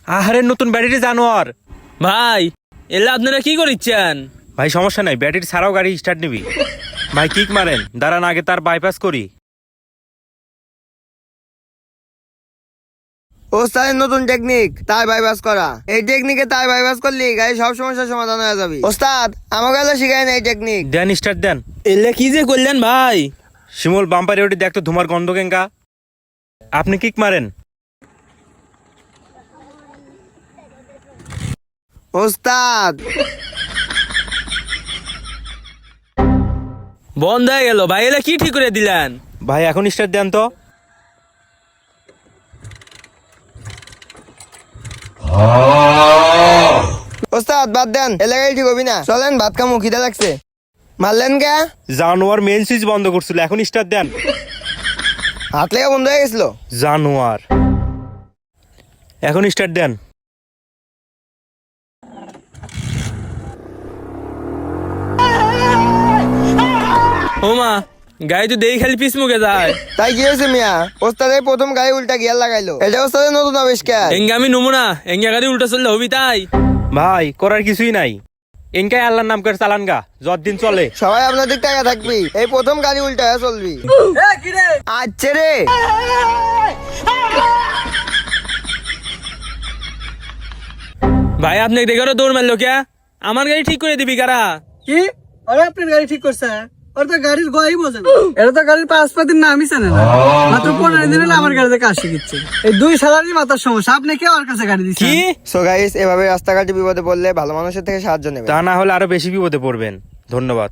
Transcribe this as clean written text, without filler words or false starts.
আহারে নতুন ব্যাটারি জানোয়ার। ভাই এলা আপনারা কি করিচ্ছেন? ভাই সমস্যা নাই, ব্যাটারি ছাড়াও গাড়ি স্টার্ট নিবি। ভাই কিক মারেন, দাঁড়ান আগে তার বাইপাস করি। ওস্তাদের নতুন টেকনিক টায়ার বাইপাস করা। এই টেকনিকে টায়ার বাইপাস করলে গাড়ি সব সমস্যার সমাধান হয়ে যাবে। ওস্তাদ আমাকে হলো শিখায় না এই টেকনিক। দেন স্টার্ট দেন। এলা কি যে করলেন ভাই? শিমুল বাম্পারে ওটি দেখতো ধুমার গন্ধ কেঙ্কা। আপনি কিক মারেন। ওস্তাদ বন্ধ হয়ে গেল ভাই, এলা কি ঠিক করে দিলেন? ভাই এখন স্টার্ট দেন তো। ওস্তাদ বাদ দেন, এলাকায় ঠিক হবি না। চলেন ভাত খামু, খিদে লাগছে। মারলেন কে? জানোয়ার মেন সুইচ বন্ধ করছিল, এখন স্টার্ট দেন। হাত লেগে বন্ধ হয়ে গেছিল। জানোয়ার এখন স্টার্ট দেন। ওমা, গাড়ি তো দেই খালি পিস মুখে যায়। তাই কি হয়েছে মিয়া? ওস্তাদের প্রথম গাড়ি উল্টা গিয়ার লাগাইলো। এটা ওস্তাদের নতুন আবিষ্কার। এঙ্গে আমি নমু না, এঙ্গে গাড়ি উল্টা চললে হবি তাই। ভাই করার কিছুই নাই, এনকাই আল্লাহর নাম করে চালান গা, যতদিন চলে। সবাই আপনাদের টাকা থাকবি, এই প্রথম গাড়ি উল্টা হয়ে চলবি। আচ্ছা রে। ভাই আপনি দেখে দৌড় মারলো কে? আমার গাড়ি ঠিক করে দিবি কারা? কি আরে আপনার গাড়ি ঠিক করছে? ওর তো গাড়ির গয়ই বোঝে না। এটা তো গাড়ির 5 দিন নামই জানে না। মাত্র 15 দিন হলো আমার গাড়িতে কাজ শিখছে। এই 2 সালারই মাথার সমস্যা। আপনি কে ওর কাছে গাড়ি দিচ্ছেন? কি? সো গাইস, এভাবে রাস্তাঘাটে বিপদে পড়লে ভালো মানুষের থেকে সাহায্য নেবে। তা না হলে আরো বেশি বিপদে পড়বেন। ধন্যবাদ।